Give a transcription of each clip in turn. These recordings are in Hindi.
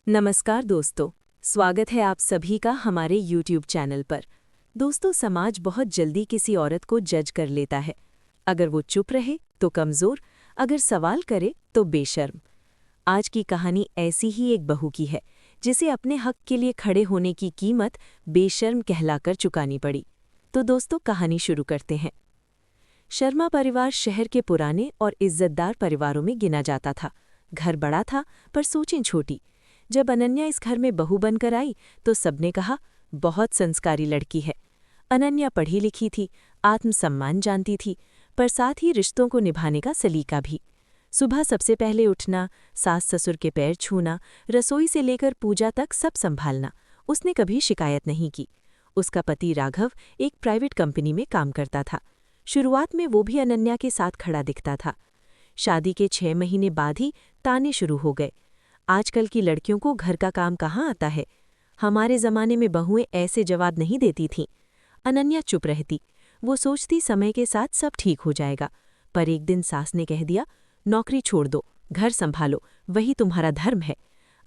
नमस्कार दोस्तों, स्वागत है आप सभी का हमारे YouTube चैनल पर। दोस्तों, समाज बहुत जल्दी किसी औरत को जज कर लेता है। अगर वो चुप रहे तो कमज़ोर, अगर सवाल करे तो बेशर्म। आज की कहानी ऐसी ही एक बहू की है जिसे अपने हक के लिए खड़े होने की कीमत बेशर्म कहलाकर चुकानी पड़ी। तो दोस्तों, कहानी शुरू करते हैं। शर्मा परिवार शहर के पुराने और इज्जतदार परिवारों में गिना जाता था। घर बड़ा था पर सोचें छोटी। जब अनन्या इस घर में बहू बनकर आई तो सबने कहा, बहुत संस्कारी लड़की है। अनन्या पढ़ी लिखी थी, आत्मसम्मान जानती थी, पर साथ ही रिश्तों को निभाने का सलीका भी। सुबह सबसे पहले उठना, सास ससुर के पैर छूना, रसोई से लेकर पूजा तक सब संभालना, उसने कभी शिकायत नहीं की। उसका पति राघव एक प्राइवेट कंपनी में काम करता था। शुरुआत में वो भी अनन्या के साथ खड़ा दिखता था। शादी के 6 महीने बाद ही ताने शुरू हो गए। आजकल की लड़कियों को घर का काम कहाँ आता है? हमारे ज़माने में बहुएं ऐसे जवाब नहीं देती थीं। अनन्या चुप रहती। वो सोचती समय के साथ सब ठीक हो जाएगा। पर एक दिन सास ने कह दिया, नौकरी छोड़ दो, घर संभालो, वही तुम्हारा धर्म है।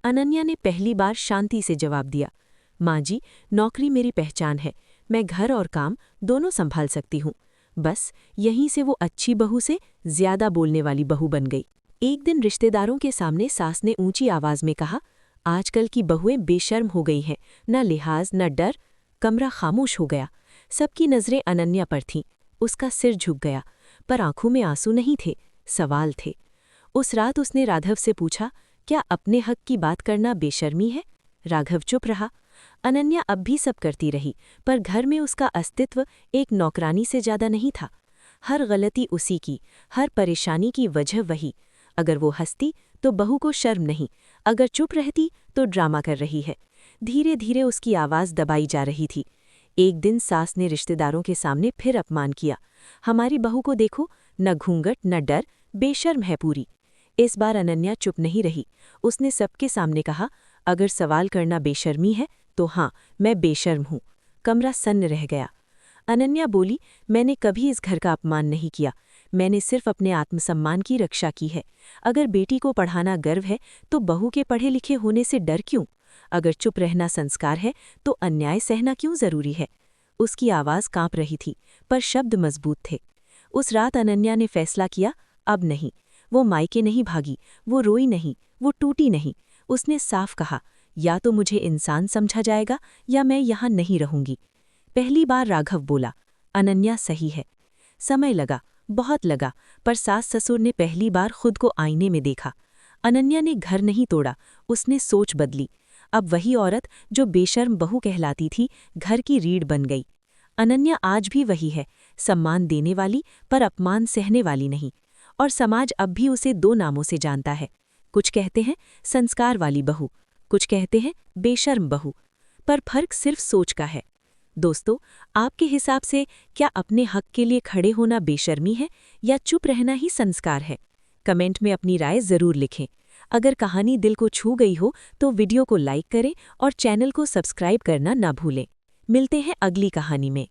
अनन्या ने पहली बार शांति से जवाब दिया, माँ जी, नौकरी मेरी पहचान है, मैं घर और काम दोनों संभाल सकती हूँ। बस यहीं से वो अच्छी बहू से ज्यादा बोलने वाली बहू बन गई। एक दिन रिश्तेदारों के सामने सास ने ऊंची आवाज में कहा, आजकल की बहुएं बेशर्म हो गई हैं, न लिहाज न डर। कमरा खामोश हो गया। सबकी नजरें अनन्या पर थीं। उसका सिर झुक गया, पर आंखों में आंसू नहीं थे, सवाल थे। उस रात उसने राघव से पूछा, क्या अपने हक की बात करना बेशर्मी है? राघव चुप रहा। अनन्या अब भी सब करती रही, पर घर में उसका अस्तित्व एक नौकरानी से ज्यादा नहीं था। हर गलती उसी की, हर परेशानी की वजह वही। अगर वो हंसती तो बहू को शर्म नहीं, अगर चुप रहती तो ड्रामा कर रही है। धीरे धीरे उसकी आवाज़ दबाई जा रही थी। एक दिन सास ने रिश्तेदारों के सामने फिर अपमान किया, हमारी बहू को देखो, न घूंघट न डर, बेशर्म है पूरी। इस बार अनन्या चुप नहीं रही। उसने सबके सामने कहा, अगर सवाल करना बेशर्मी है तो हाँ, मैं बेशर्म हूँ। कमरा सन्न रह गया। अनन्या बोली, मैंने कभी इस घर का अपमान नहीं किया, मैंने सिर्फ अपने आत्मसम्मान की रक्षा की है। अगर बेटी को पढ़ाना गर्व है तो बहू के पढ़े लिखे होने से डर क्यों? अगर चुप रहना संस्कार है तो अन्याय सहना क्यों जरूरी है? उसकी आवाज़ कांप रही थी, पर शब्द मजबूत थे। उस रात अनन्या ने फैसला किया, अब नहीं। वो मायके नहीं भागी, वो रोई नहीं, वो टूटी नहीं। उसने साफ कहा, या तो मुझे इंसान समझा जाएगा या मैं यहाँ नहीं रहूंगी। पहली बार राघव बोला, अनन्या सही है। समय लगा, बहुत लगा, पर सास ससुर ने पहली बार खुद को आईने में देखा। अनन्या ने घर नहीं तोड़ा, उसने सोच बदली। अब वही औरत जो बेशर्म बहू कहलाती थी, घर की रीढ़ बन गई। अनन्या आज भी वही है, सम्मान देने वाली पर अपमान सहने वाली नहीं। और समाज अब भी उसे 2 नामों से जानता है। कुछ कहते हैं संस्कार वाली बहू, कुछ कहते हैं बेशर्म बहू। पर फर्क सिर्फ सोच का है। दोस्तों, आपके हिसाब से क्या अपने हक के लिए खड़े होना बेशर्मी है या चुप रहना ही संस्कार है? कमेंट में अपनी राय जरूर लिखें। अगर कहानी दिल को छू गई हो तो वीडियो को लाइक करें और चैनल को सब्सक्राइब करना ना भूलें। मिलते हैं अगली कहानी में।